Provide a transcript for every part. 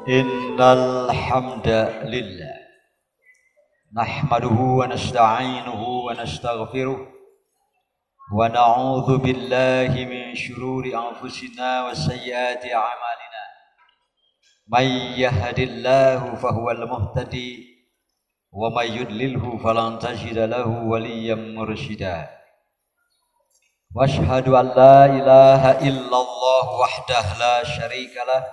إن الحمد لله نحمده ونستعينه ونستغفره ونعوذ بالله من شرور أنفسنا وسيئات أعمالنا من يهد الله فهو المهتدي ومن يضلله فلن تجد له وليا مرشدا واشهد أن لا إله إلا الله وحده لا شريك له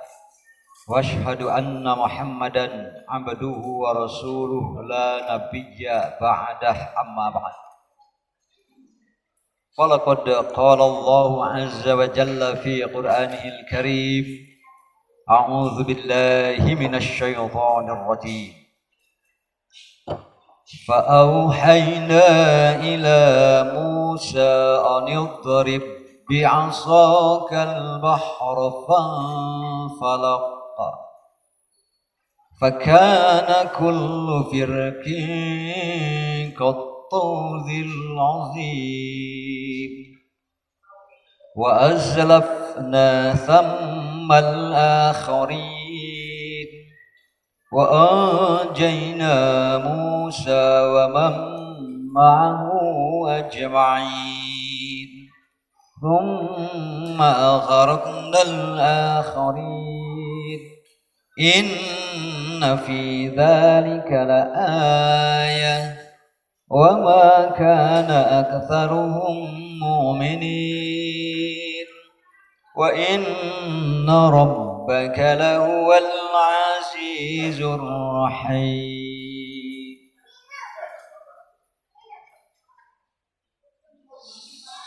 واشهد أن محمدا عبده ورسوله لا نبي بعده أما بعد فلقد قال الله عز وجل في قرآنه الكريم أعوذ بالله من الشيطان الرجيم فأوحينا إلى موسى أن اضرب بعصاك البحر فانفلق فكان كل فرق كالطود العظيم وأزلفنا ثم الآخرين وأنجينا موسى ومن معه أجمعين ثم أغرقنا الآخرين إن في ذلك لآية وما كان أكثرهم مؤمنين وإن ربك لهو العزيز الرحيم.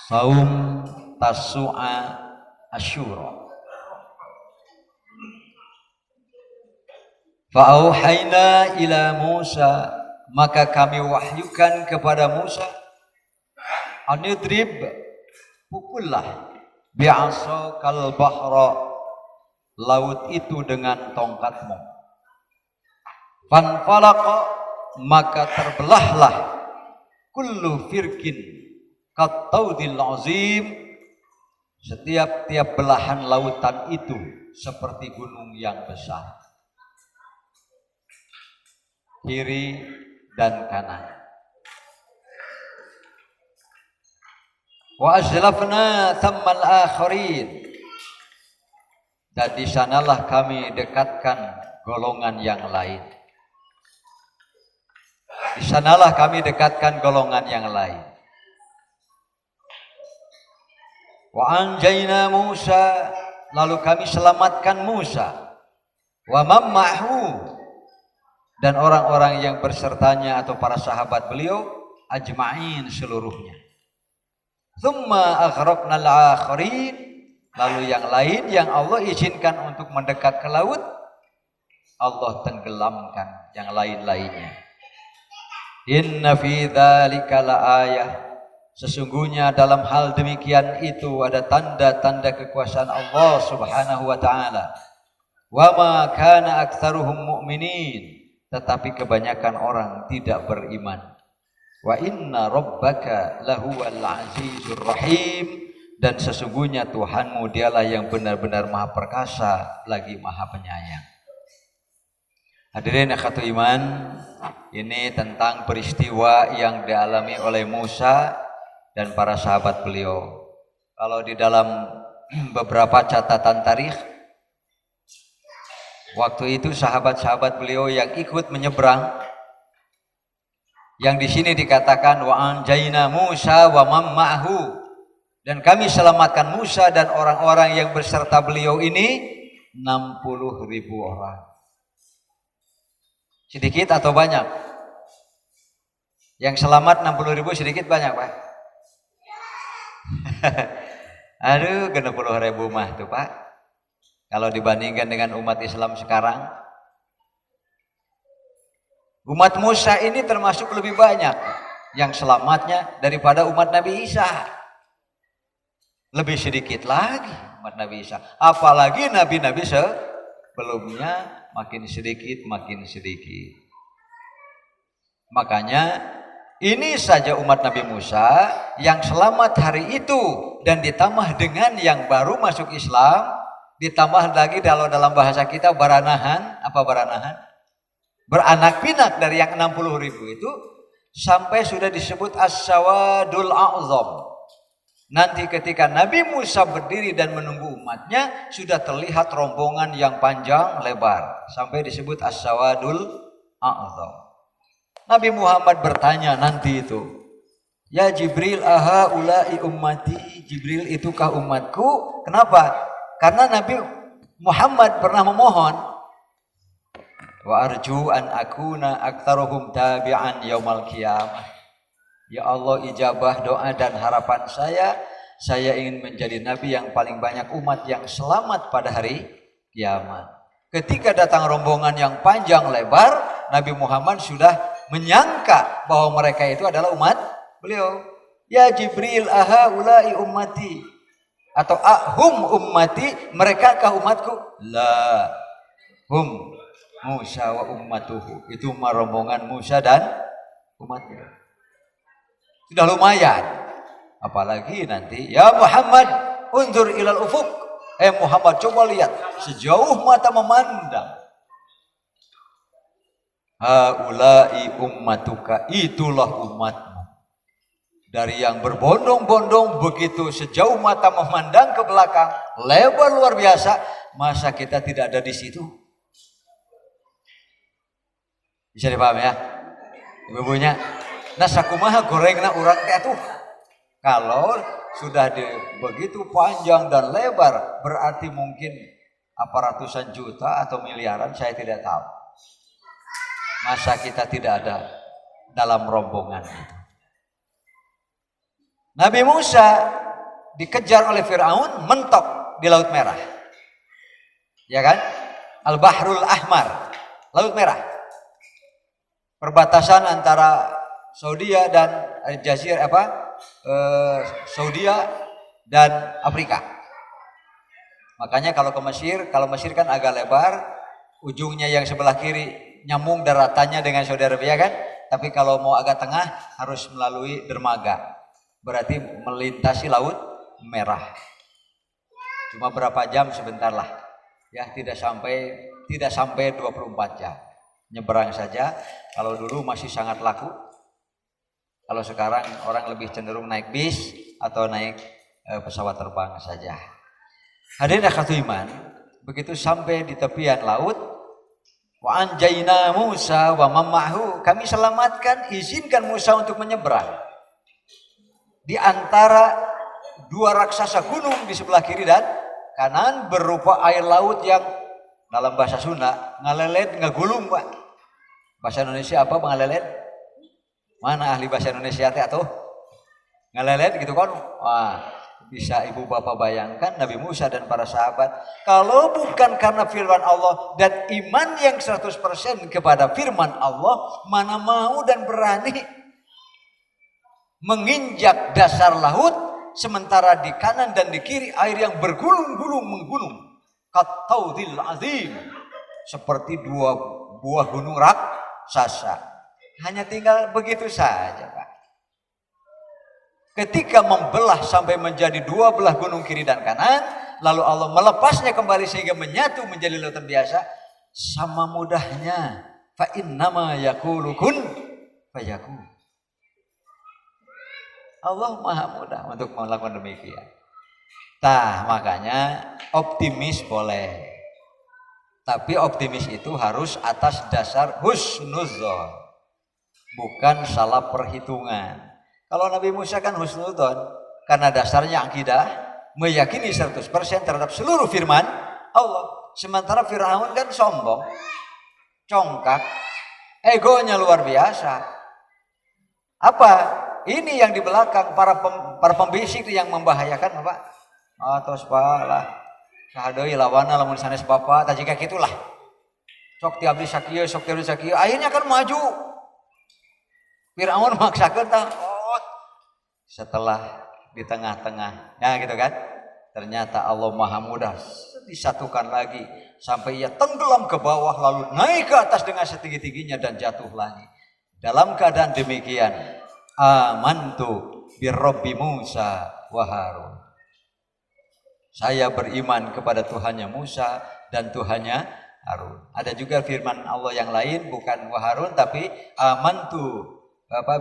Saum Tasu'a Asyura. Fa'auhayna ila Musa, maka kami wahyukan kepada Musa, anidrib, pukullah, bi'asakal bahra, laut itu dengan tongkatmu. Fanfalaqa, maka terbelahlah, kullu firkin kattaudil azim, setiap belahan lautan itu seperti gunung yang besar, kiri dan kanan. Wa azlafna thammal akhirin, dan di sanalah kami dekatkan golongan yang lain. Di sanalah kami dekatkan golongan yang lain. Wa anjayna Musa, lalu kami selamatkan Musa. Wa man ma'hu, dan orang-orang yang bersertanya atau para sahabat beliau, ajma'in, seluruhnya. Thumma aghraqna al-akhirin, lalu yang lain yang Allah izinkan untuk mendekat ke laut, Allah tenggelamkan yang lain-lainnya. Inna fi dzalika laayah, sesungguhnya dalam hal demikian itu ada tanda-tanda kekuasaan Allah Subhanahu wa taala. Wa ma kana aktsaruhum mu'minin, tetapi kebanyakan orang tidak beriman. Wa inna rabbaka lahuwal azizur rahim, dan sesungguhnya Tuhanmu dialah yang benar-benar maha perkasa lagi maha penyayang. Hadirin akhwat iman, ini tentang peristiwa yang dialami oleh Musa dan para sahabat beliau. Kalau di dalam beberapa catatan tarikh, waktu itu sahabat-sahabat beliau yang ikut menyeberang, yang di sini dikatakan wa anjayna Musa wa man ma'hu, dan kami selamatkan Musa dan orang-orang yang berserta beliau ini 60.000 orang. Sedikit atau banyak? Yang selamat 60.000 sedikit banyak, Pak? Aduh, 60.000 mah tuh, Pak. Kalau dibandingkan dengan umat Islam sekarang, umat Musa ini termasuk lebih banyak yang selamatnya daripada umat Nabi Isa. Lebih sedikit lagi umat Nabi Isa. Apalagi nabi-nabi sebelumnya, makin sedikit. Makanya ini saja umat Nabi Musa yang selamat hari itu, dan ditambah dengan yang baru masuk Islam, Ditambah lagi kalau dalam bahasa kita baranahan, apa baranahan? Beranak pinak dari yang 60.000 itu sampai sudah disebut as-sawadul a'zam. Nanti ketika Nabi Musa berdiri dan menunggu umatnya, sudah terlihat rombongan yang panjang lebar sampai disebut as-sawadul a'zam. Nabi Muhammad bertanya nanti itu, ya Jibril, aha ulai ummati, Jibril itukah umatku? Kenapa? Karena Nabi Muhammad pernah memohon, wa arju an akuna aktaruhum tabi'an yaumal qiyamah. Ya Allah, ijabah doa dan harapan saya ingin menjadi nabi yang paling banyak umat yang selamat pada hari kiamat. Ketika datang rombongan yang panjang lebar, Nabi Muhammad sudah menyangka bahwa mereka itu adalah umat beliau. Ya Jibril, aha ulai ummati, atau ahum ummati, mereka kah umatku? La hum Musa wa ummatuhu, itu rombongan Musa dan umatnya. Sudah lumayan, apalagi nanti ya Muhammad undur ilal ufuk, Muhammad coba lihat sejauh mata memandang, haulai ummatuka, itulah umatmu. Dari yang berbondong-bondong begitu sejauh mata memandang ke belakang, lebar luar biasa, masa kita tidak ada di situ? Bisa dipahami ya, ibu-ibunya? Nah sakumaha gorengna urang teh atuh. Kalau sudah begitu panjang dan lebar, berarti mungkin apa ratusan juta atau miliaran, saya tidak tahu. Masa kita tidak ada dalam rombongan itu? Nabi Musa dikejar oleh Fir'aun, mentok di Laut Merah. Ya kan? Al-Bahrul Ahmar, Laut Merah. Perbatasan antara Saudia dan Saudia dan Afrika. Makanya kalau Mesir kan agak lebar, ujungnya yang sebelah kiri nyambung daratannya dengan Saudi Arabia kan? Tapi kalau mau agak tengah harus melalui dermaga. Berarti melintasi Laut Merah. Cuma berapa jam, sebentar lah. Ya, tidak sampai 24 jam. Nyeberang saja. Kalau dulu masih sangat laku. Kalau sekarang orang lebih cenderung naik bis atau naik pesawat terbang saja. Hadirin akhwatul iman, begitu sampai di tepian laut, wa anjayna Musa wa mammahu, kami selamatkan, izinkan Musa untuk menyeberang. Di antara dua raksasa gunung di sebelah kiri dan kanan berupa air laut yang dalam bahasa Sunda ngalelet ngagulung, Pak. Bahasa Indonesia apa ngalelet? Mana ahli bahasa Indonesia teh atuh? Ngalelet gitu kan? Wah, bisa ibu bapak bayangkan Nabi Musa dan para sahabat, kalau bukan karena firman Allah dan iman yang 100% kepada firman Allah, mana mau dan berani menginjak dasar laut, sementara di kanan dan di kiri air yang bergulung-gulung menggunung. Kataudil azim, seperti dua buah gunung raksasa. Hanya tinggal begitu saja, Pak. Ketika membelah sampai menjadi dua belah gunung kiri dan kanan, lalu Allah melepasnya kembali sehingga menyatu menjadi lautan biasa, sama mudahnya. Fa innama yaqulu kun fayakun. Allah maha mudah untuk melakukan demikian. Makanya optimis boleh. Tapi optimis itu harus atas dasar husnuzon, bukan salah perhitungan. Kalau Nabi Musa kan husnuzon, karena dasarnya akidah, meyakini 100% terhadap seluruh firman Allah. Sementara Fir'aun kan sombong, congkak, egonya luar biasa. Apa? Ini yang di belakang para pembisik yang membahayakan, Bapak. Atos lah. Sahadeui lawanna lamun sanes Bapak, tah jika kitulah. Sok ti abdi sakieu, sok ti abdi sakieu, akhirnya kan maju. Firaun maksakeun tah. Setelah di tengah-tengah, ya gitu kan. Ternyata Allah Maha Mudah, disatukan lagi sampai ia tenggelam ke bawah lalu naik ke atas dengan setinggi-tingginya dan jatuh lagi. Dalam keadaan demikian, amantu birrabbi Musa wa Harun. Saya beriman kepada Tuhannya Musa dan Tuhannya Harun. Ada juga firman Allah yang lain, bukan wa Harun, tapi amantu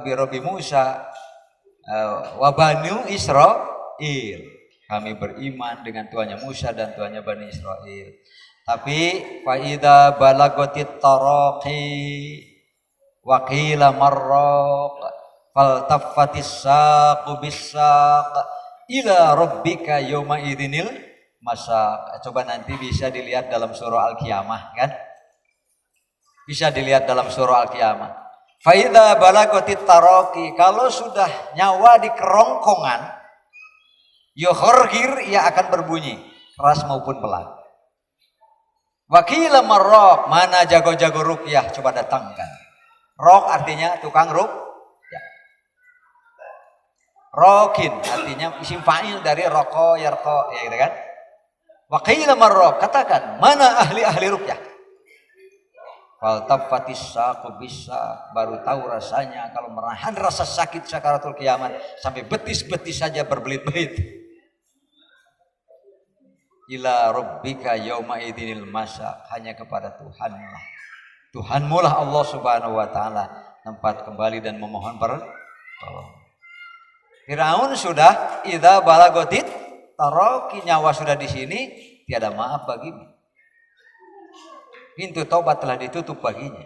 bi Rabbi Musa wa Bani Israil. Kami beriman dengan Tuhannya Musa dan Tuhannya Bani Israel. Tapi fa idza balagatit taraqi wa qila marraq faltaffatis saqu bis-saq ila rabbika yauma idzinil masaq. Coba nanti bisa dilihat dalam surah Al-Qiyamah kan? Bisa dilihat dalam surah Al-Qiyamah. Fa idza balagatit taraqi, kalau sudah nyawa di kerongkongan, yukhorgir, ia akan berbunyi keras maupun pelan. Wakila marrok, mana jago-jago ruqyah, coba datangkan. Rok artinya tukang ya. Rokin artinya isim fa'il dari roko yarko, ya gitu kan. Wakila marrok, katakan mana ahli-ahli ruqyah. Fal tafatis saqu bisa, baru tahu rasanya kalau menahan rasa sakit sakaratul kiamat sampai betis-betis saja berbelit-belit. Ila rabbika yauma idzinil masaq, hanya kepada Tuhanlah. Tuhanmu lah Allah Subhanahu wa taala tempat kembali dan memohon pertolongan. Firaun sudah idza balagotit taraqi, nyawa sudah di sini, tiada maaf bagimu. Pintu taubat telah ditutup baginya.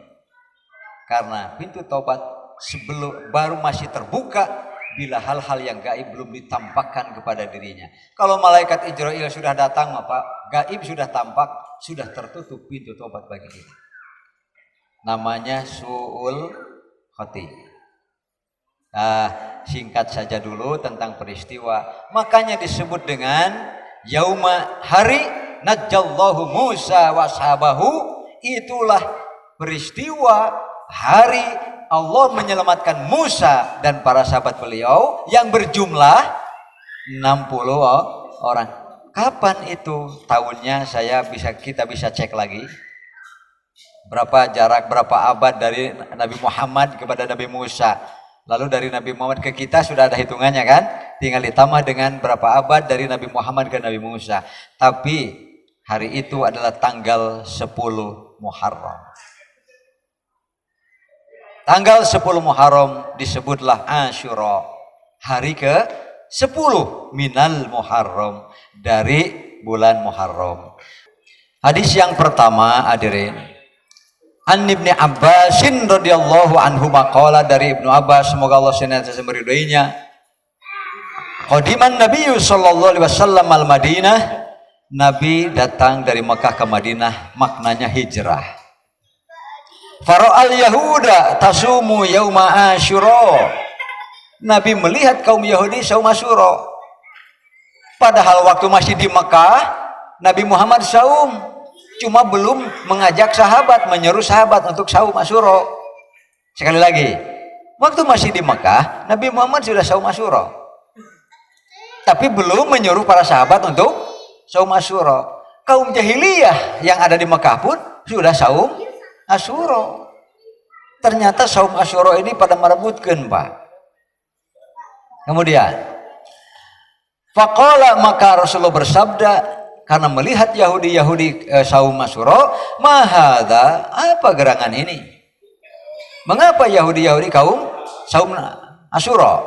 Karena pintu taubat sebelum baru masih terbuka bila hal-hal yang gaib belum ditampakkan kepada dirinya. Kalau malaikat Israil sudah datang, maka gaib sudah tampak, sudah tertutup pintu tobat bagi kita. Namanya su'ul khotimah. Singkat saja dulu tentang peristiwa. Makanya disebut dengan yauma, hari najjallahu Musa wa sahabahu. Itulah peristiwa hari Allah menyelamatkan Musa dan para sahabat beliau yang berjumlah 60 orang. Kapan itu? Tahunnya kita bisa cek lagi. Berapa jarak, berapa abad dari Nabi Muhammad kepada Nabi Musa. Lalu dari Nabi Muhammad ke kita sudah ada hitungannya kan? Tinggal ditambah dengan berapa abad dari Nabi Muhammad ke Nabi Musa. Tapi hari itu adalah tanggal 10 Muharram. Tanggal 10 Muharram disebutlah Asyura, hari ke-10 minal Muharram, dari bulan Muharram. Hadis yang pertama hadirin, An Ibnu Abbasin radhiyallahu anhu maqala, dari Ibnu Abbas, semoga Allah senantiasa meridhoinya. Qadiman Nabi sallallahu alaihi wasallam al-Madinah, Nabi datang dari Mekah ke Madinah, maknanya hijrah. Fara'al Yahuda tasumu yauma Asyura, Nabi melihat kaum Yahudi saum Asyura. Padahal waktu masih di Mekah, Nabi Muhammad saum, cuma belum mengajak sahabat, menyuruh sahabat untuk saum Asyura. Sekali lagi, waktu masih di Mekah, Nabi Muhammad sudah saum Asyura, tapi belum menyuruh para sahabat untuk saum Asyura. Kaum jahiliyah yang ada di Mekah pun sudah saum Asyura. Ternyata saum Asyura ini pada merebutkan, Pak. Kemudian faqala, maka Rasulullah bersabda karena melihat Yahudi saum Asyura, ma hadza, apa gerangan ini? Mengapa Yahudi kaum saum Asyura?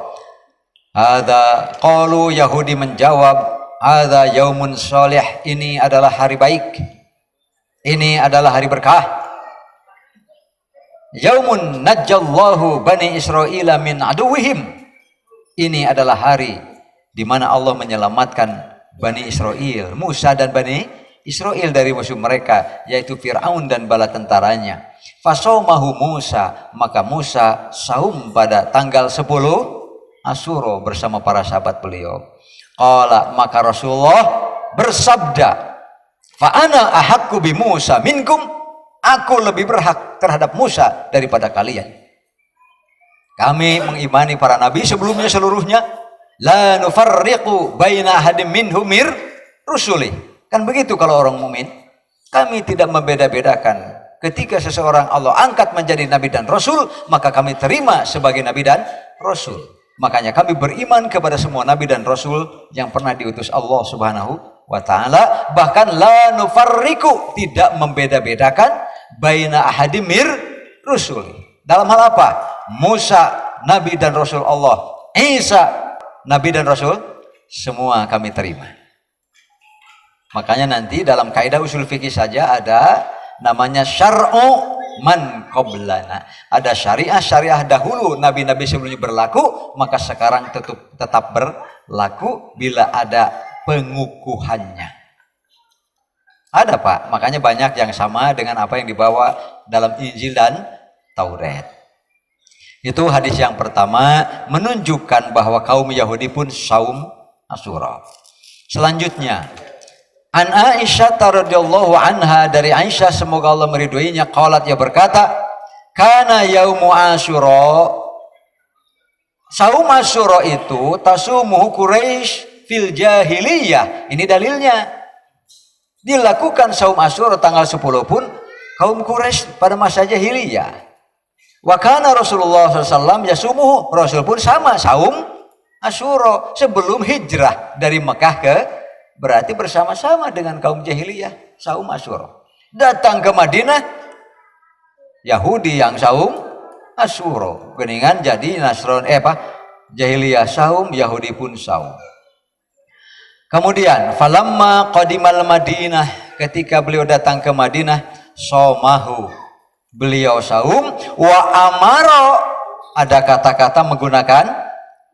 Hadza, qalu, Yahudi menjawab, hadza yaumun sholih, ini adalah hari baik, ini adalah hari berkah. Yaumun najjallahu bani Israila min aduwihim, ini adalah hari di mana Allah menyelamatkan Bani Israel, Musa dan Bani Israel dari musuh mereka, yaitu Fir'aun dan bala tentaranya. Fasaumahu Musa, maka Musa saum pada tanggal 10 Asyura bersama para sahabat beliau. Qala, maka Rasulullah bersabda, fa ana ahaqqu bi Musa minkum, aku lebih berhak terhadap Musa daripada kalian. Kami mengimani para nabi sebelumnya seluruhnya, la nufarriqu baina ahadin minhum mir rusuli. Kan begitu kalau orang mukmin. Kami tidak membeda-bedakan. Ketika seseorang Allah angkat menjadi nabi dan rasul, maka kami terima sebagai nabi dan rasul. Makanya kami beriman kepada semua nabi dan rasul yang pernah diutus Allah Subhanahu wa ta'ala, bahkan la nufarriqu, tidak membeda-bedakan baina ahadimir rusul. Dalam hal apa? Musa nabi dan rasul Allah, Isa nabi dan rasul, semua kami terima. Makanya nanti dalam kaidah usul fikih saja ada namanya syar'u man qablana. Ada syariah dahulu nabi-nabi sebelumnya berlaku, maka sekarang tetap berlaku bila ada pengukuhannya. Ada Pak, makanya banyak yang sama dengan apa yang dibawa dalam Injil dan Taurat. Itu hadis yang pertama, menunjukkan bahwa kaum Yahudi pun saum Asyura. Selanjutnya, an Aisyah radhiyallahu anha, dari Aisyah semoga Allah meridhoinya, qalat, ia berkata, kana yaumu Asyura, saum Asyura itu tasumuhu Quraisy fil jahiliyah. Ini dalilnya. Dilakukan saum Asyura tanggal 10 pun kaum Quraisy pada masa jahiliyah. Wa kana Rasulullah SAW yasumuhu, Rasul pun sama saum Asyura sebelum hijrah dari Mekah ke, berarti bersama-sama dengan kaum jahiliyah saum Asyura. Datang ke Madinah, Yahudi yang saum Asyura, geningan jadi Nasrani jahiliyah saum, Yahudi pun saum. Kemudian falamma qadimal Madinah, ketika beliau datang ke Madinah, somahu, beliau saum, wa amaro, ada kata-kata menggunakan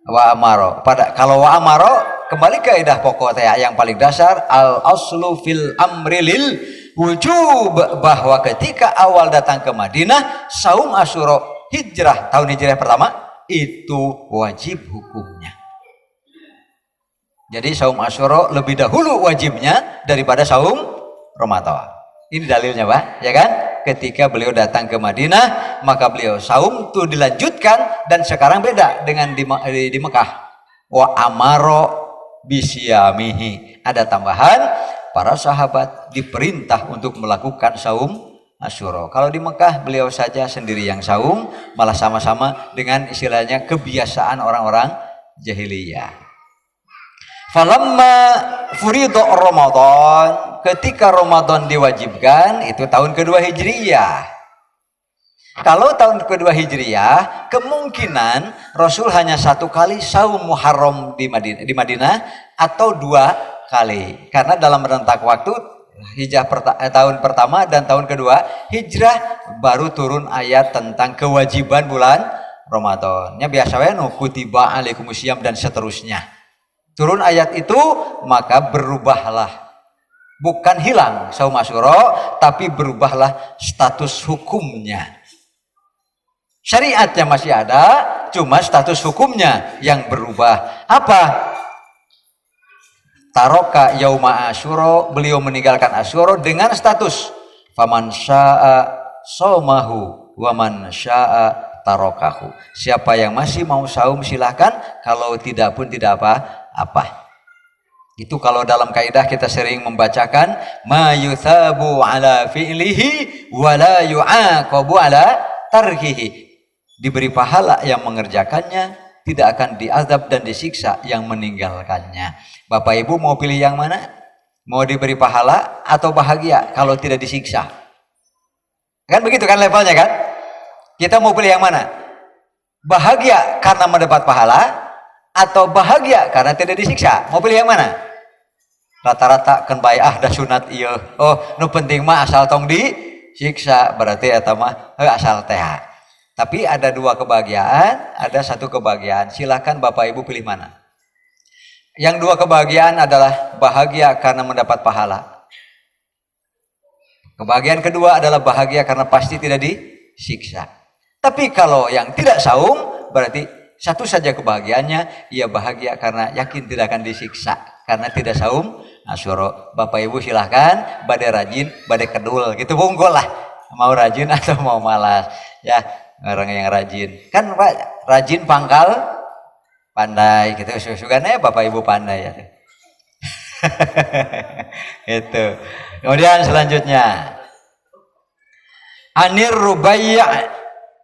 wa amaro. Kalau wa amaro, kembali ke kaidah pokok yang paling dasar, al aslu fil amri lil wujub, bahwa ketika awal datang ke Madinah saum Asyura hijrah, tahun hijrah pertama, itu wajib hukumnya. Jadi saum Asyura lebih dahulu wajibnya daripada saum Ramadan. Ini dalilnya Pak, ya kan? Ketika beliau datang ke Madinah, maka beliau saum itu dilanjutkan, dan sekarang beda dengan di Mekah. Wa amaro bisyamihi, ada tambahan, para sahabat diperintah untuk melakukan saum Asyura. Kalau di Mekah beliau saja sendiri yang saum, malah sama-sama dengan istilahnya kebiasaan orang-orang jahiliyah. Falamma furido Ramadan, ketika Ramadan diwajibkan, itu tahun kedua Hijriyah. Kalau tahun kedua Hijriyah, kemungkinan Rasul hanya satu kali saum Muharram di Madinah atau 2 kali. Karena dalam rentak waktu tahun pertama dan tahun kedua hijrah baru turun ayat tentang kewajiban bulan Ramadan. Biasanya kutiba alaikumusiyam dan seterusnya. Turun ayat itu, maka berubahlah, bukan hilang saum Asyura, tapi berubahlah status hukumnya. Syariatnya masih ada, cuma status hukumnya yang berubah. Apa? Taroka yauma Asyura, beliau meninggalkan Asyura dengan status faman syaa saumahu waman syaa tarokahu. Siapa yang masih mau saum silahkan, kalau tidak pun tidak apa. Itu kalau dalam kaidah kita sering membacakan ma yuthabu ala fi'lihi wa la yu'aqabu ala tarkihi. Diberi pahala yang mengerjakannya, tidak akan diazab dan disiksa yang meninggalkannya. Bapak Ibu mau pilih yang mana? Mau diberi pahala atau bahagia kalau tidak disiksa? Kan begitu kan levelnya kan? Kita mau pilih yang mana? Bahagia karena mendapat pahala atau bahagia karena tidak disiksa? Mau pilih yang mana? Rata-rata kan baik dah sunat iya. Oh, nu penting mah asal tong disiksa, berarti eta mah asal teh. Tapi ada 2 kebahagiaan, ada 1 kebahagiaan. Silakan Bapak Ibu pilih mana. Yang 2 kebahagiaan adalah bahagia karena mendapat pahala. Kebahagiaan kedua adalah bahagia karena pasti tidak disiksa. Tapi kalau yang tidak saum, berarti satu saja kebahagiaannya, ia bahagia karena yakin tidak akan disiksa karena tidak saum Asyura. Bapak Ibu silahkan, badai rajin, badai kedul, gitu unggul lah. Mau rajin atau mau malas, ya orang yang rajin. Kan Pak, rajin pangkal pandai, gitu. Sugane Bapak Ibu pandai ya. Itu. Kemudian selanjutnya, Anir Rubayya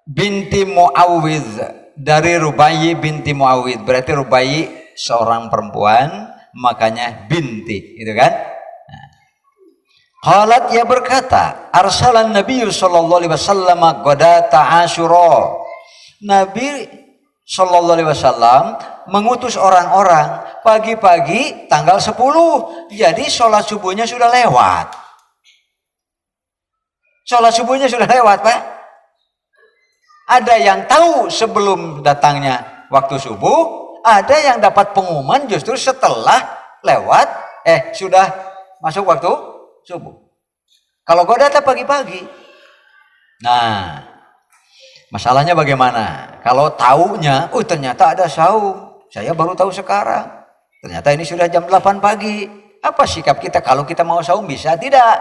binti Muawidh, dari Rubayyi binti Muawidh. Berarti Rubayyi seorang perempuan makanya binti, gitu kan? Qalat, ia berkata, arsalan Nabi sallallahu alaihi wasallam ghadata Asyura. Nabi sallallahu alaihi wasallam mengutus orang-orang pagi-pagi tanggal 10. Jadi sholat subuhnya sudah lewat. Sholat subuhnya sudah lewat, Pak. Ada yang tahu sebelum datangnya waktu subuh, ada yang dapat pengumuman justru setelah lewat, sudah masuk waktu subuh. Kalau godata pagi-pagi. Nah, masalahnya bagaimana? Kalau taunya, ternyata ada saum. Saya baru tahu sekarang. Ternyata ini sudah jam 8 pagi. Apa sikap kita kalau kita mau saum? Bisa tidak?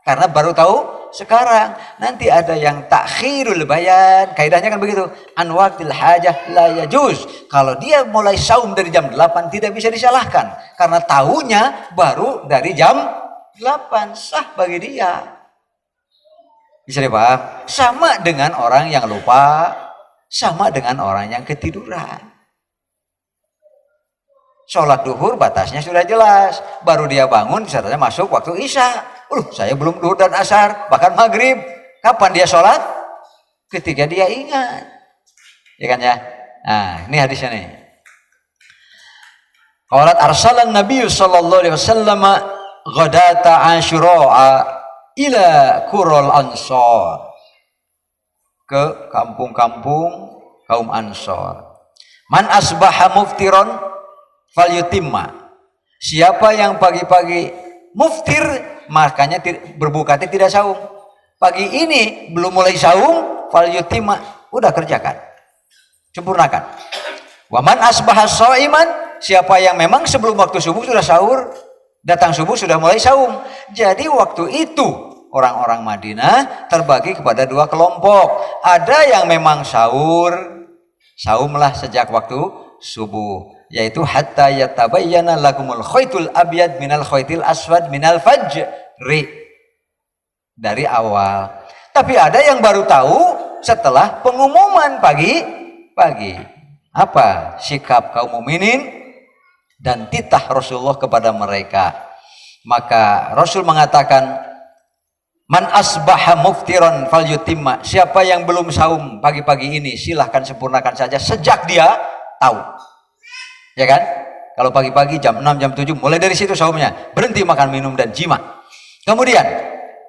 Karena baru tahu sekarang. Nanti ada yang takhirul bayan. Kaidahnya kan begitu. An waqtil hajah la yajuz. Kalau dia mulai saum dari jam 8 tidak bisa disalahkan. Karena tahunya baru dari jam 8, sah bagi dia. Bisa dipaham? Sama dengan orang yang lupa, sama dengan orang yang ketiduran. Sholat duhur batasnya sudah jelas, baru dia bangun saatnya masuk waktu isya. Saya belum duhur dan asar, bahkan maghrib. Kapan dia sholat? Ketika dia ingat, ya kan ya. Nah, ini hadisnya nih. Qalat arsalan Nabi sallallahu alaihi wasallam ghadata Asyura ila Qurul Ansor, ke kampung-kampung kaum Ansor. Man asbaha muftiron falyutimma. Siapa yang pagi-pagi muftir, makanya berbuka tidak saum. Pagi ini belum mulai saum, falyutimma, udah kerjakan, sempurnakan. Wa man asbaha shaiman, siapa yang memang sebelum waktu subuh sudah sahur, datang subuh sudah mulai saum. Jadi waktu itu orang-orang Madinah terbagi kepada dua kelompok. Ada yang memang sahur, saumlah sejak waktu subuh, yaitu hatta yatabayyana lakumul khaitul abyad minal khaitil aswad minal fajri, dari awal. Tapi ada yang baru tahu setelah pengumuman pagi-pagi. Apa sikap kaum mukminin dan titah Rasulullah kepada mereka? Maka Rasul mengatakan, man asbaha muftiran falyutimma. Siapa yang belum saum pagi-pagi ini, silahkan sempurnakan saja sejak dia tahu. Ya kan? Kalau pagi-pagi jam 6, jam 7, mulai dari situ saumnya. Berhenti makan, minum, dan jima. Kemudian,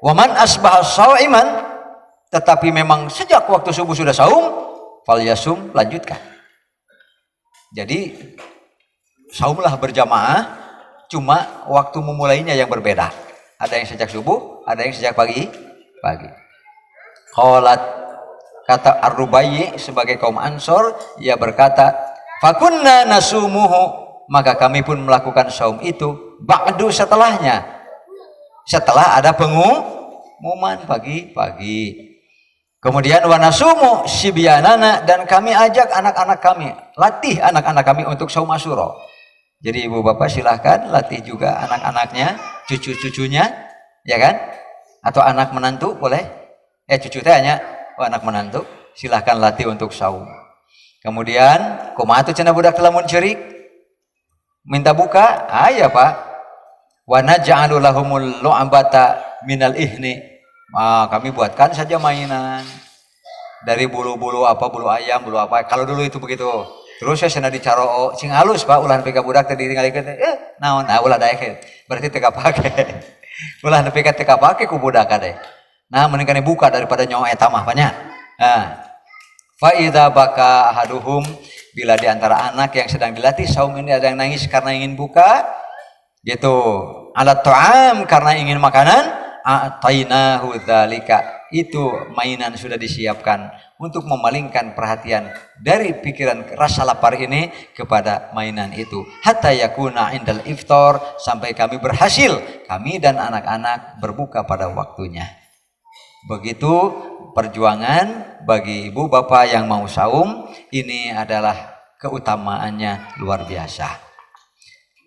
waman asbaha shaiman, tetapi memang sejak waktu subuh sudah saum, falyasum, lanjutkan. Jadi saumlah berjamaah, cuma waktu memulainya yang berbeda. Ada yang sejak subuh, ada yang sejak pagi. Qalat, kata Ar-Rubayyi sebagai kaum Ansor, ia berkata, fakunna nasumuhu, maka kami pun melakukan saum itu ba'du, setelahnya, setelah ada pengumuman pagi-pagi. Kemudian wa nasumu sibyanana, dan kami ajak anak-anak kami, latih anak-anak kami untuk saum Asyura. Jadi ibu bapak silahkan latih juga anak-anaknya, cucu-cucunya, ya kan? Atau anak menantu boleh. Cucu tanya, anak menantu, silahkan latih untuk saum. Kemudian kumaha tuh cenah budak lamun ceurik minta buka? Ya Pak. Wa naj'alu lahumul lu'abata minal ihni. Kami buatkan saja mainan dari bulu-bulu apa, bulu ayam, bulu apa. Kalau dulu itu begitu. Terus saya sana dicaro sing halus Pak, ulah nepi ka budak teh ditinggalikeun naon, ulah daek berarti teu kapake. Ulah nepi ka teu kapake ku budak deh. Nah, mending kana buka daripada nyawa eta mah banyak. Fa idza baka ahaduhum, bila di antara anak yang sedang dilatih saum ini ada yang nangis karena ingin buka, gitu. Alat ta'am, karena ingin makanan, a'tainahu dzalika, itu mainan sudah disiapkan untuk memalingkan perhatian dari pikiran rasa lapar ini kepada mainan itu. Hatta yakuna indal iftar, sampai kami berhasil, kami dan anak-anak berbuka pada waktunya. Begitu perjuangan bagi ibu bapak yang mau saum, ini adalah keutamaannya luar biasa.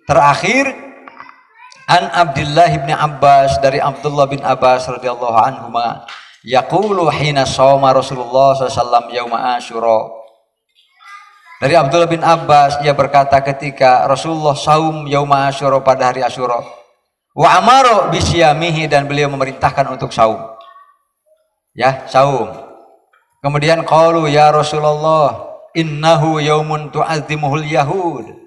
Terakhir, an Abdullah bin Abbas, dari Abdullah bin Abbas radhiyallahu anhu, yaqulu hina shoma Rasulullah sallallahu alaihi wasallam yauma Asyura, Dari Abdullah bin Abbas, ia berkata ketika Rasulullah saum yauma Asyura pada hari Asyura, wa amaro bisyamihi, dan beliau memerintahkan untuk saum. Ya, saum. Kemudian qalu ya Rasulullah, innahu yaumun tu'azzimuhul yahud.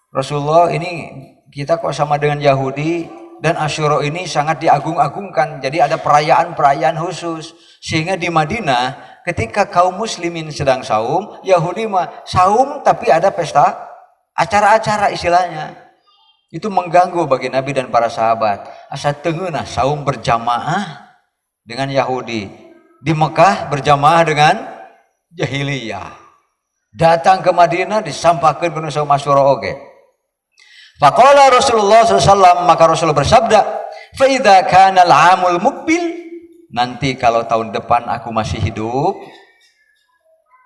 Rasulullah, ini kita kok sama dengan Yahudi, dan Asyura ini sangat diagung-agungkan. Jadi ada perayaan-perayaan khusus. Sehingga di Madinah ketika kaum muslimin sedang saum, Yahudi mah saum tapi ada pesta, acara-acara istilahnya. Itu mengganggu bagi Nabi dan para sahabat. Asa tengeunah saum berjamaah dengan Yahudi. Di Mekah berjamaah dengan jahiliyah. Datang ke Madinah disampaikan ke saum Asyura oge. Faqala Rasulullah SAW, maka Rasulullah bersabda, fa idza kana al-amul muqbil, nanti kalau tahun depan aku masih hidup,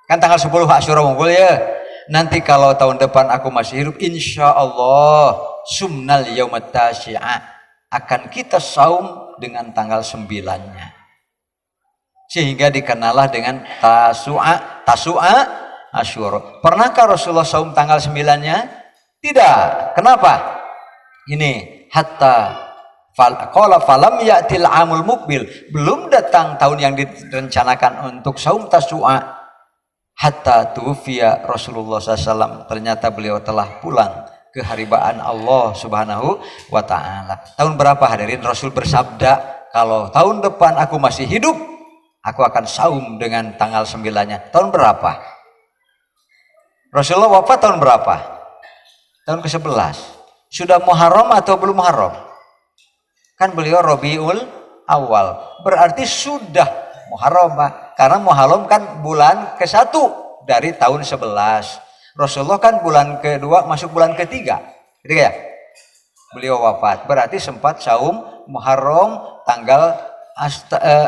kan tanggal 10 Asyura unggul ya, nanti kalau tahun depan aku masih hidup, insya Allah sumnal yaumat tasyi'a, akan kita saum dengan tanggal 9-nya, sehingga dikenalah dengan tasu'a Asyura. Pernahkah Rasulullah saum tanggal 9-nya? Tidak. Kenapa? Ini hatta qala falam ya'til amul muqbil, belum datang tahun yang direncanakan untuk saum Tasu'a, hatta tufiya Rasulullah SAW, ternyata beliau telah pulang ke haribaan Allah Subhanahu wa ta'ala. Tahun berapa hadirin? Rasul bersabda, kalau tahun depan aku masih hidup, aku akan saum dengan tanggal 9-nya. Tahun berapa? Rasulullah wafat tahun berapa? Tahun ke-11. Sudah Muharram atau belum Muharram? Kan beliau Rabiul Awal. Berarti sudah Muharram, Pak. Karena Muharram kan bulan ke-1 dari tahun 11. Rasulullah kan bulan ke-2 masuk bulan ke-3. Gitu ya? Beliau wafat. Berarti sempat saum Muharram tanggal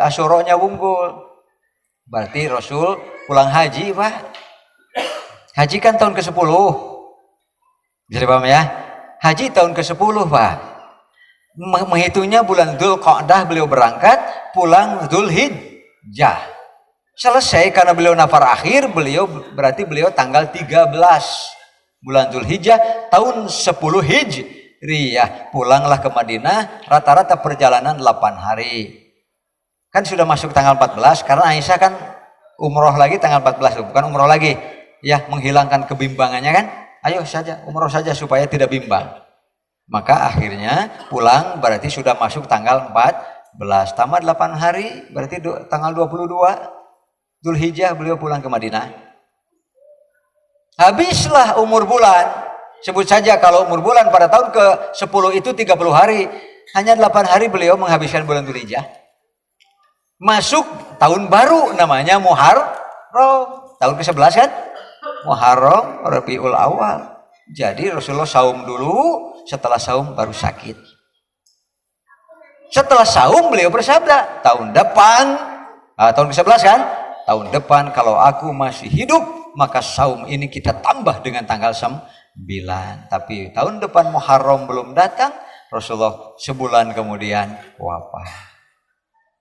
Asyura-nya wunggul. Berarti Rasul pulang haji, Pak. Haji kan tahun ke-10. Jadi paham ya? Haji tahun ke-10, Pak. Menghitungnya bulan Dzulqa'dah beliau berangkat, pulang Dzulhijjah. Selesai karena beliau nafar akhir, berarti beliau tanggal 13 bulan Dzulhijjah tahun 10 Hijriyah. Pulanglah ke Madinah, rata-rata perjalanan 8 hari. Kan sudah masuk tanggal 14, karena Aisyah kan umroh lagi tanggal 14, bukan umroh lagi. Ya, menghilangkan kebimbangannya kan. Ayo saja, umroh saja supaya tidak bimbang. Maka akhirnya pulang berarti sudah masuk tanggal 14. Tamat 8 hari, berarti tanggal 22 Dzulhijjah beliau pulang ke Madinah. Habislah umur bulan. Sebut saja kalau umur bulan pada tahun ke-10 itu 30 hari. Hanya 8 hari beliau menghabiskan bulan Dzulhijjah. Masuk tahun baru namanya Muharram. Tahun ke-11 kan? Muharram, Rabiul Awal. Jadi Rasulullah saum dulu, setelah saum baru sakit. Setelah saum beliau bersabda, tahun depan, tahun ke-11 kan? Tahun depan kalau aku masih hidup, maka saum ini kita tambah dengan tanggal 9. Tapi tahun depan Muharram belum datang, Rasulullah sebulan kemudian wafat.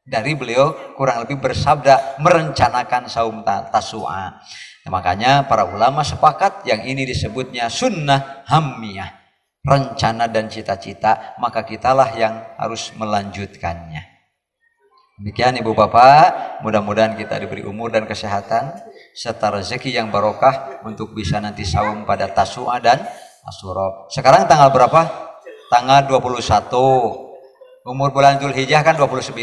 Dari beliau kurang lebih bersabda merencanakan saum Tasu'a. Nah, makanya para ulama sepakat yang ini disebutnya sunnah hammiyah, rencana dan cita-cita, maka kitalah yang harus melanjutkannya. Demikian Ibu Bapak, mudah-mudahan kita diberi umur dan kesehatan serta rezeki yang barokah untuk bisa nanti saum pada Tasu'a dan Asyura. Sekarang tanggal berapa? Tanggal 21. Umur bulan Dzulhijjah kan 29.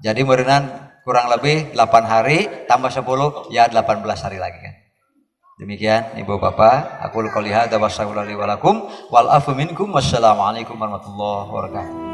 Jadi merenang kurang lebih 8 hari tambah 10 ya 18 hari lagi kan. Demikian Ibu Bapak, aku qouli hadza wa sallallahu alaihi wa lakum wal afu minkum. Wassalamualaikum warahmatullahi wabarakatuh.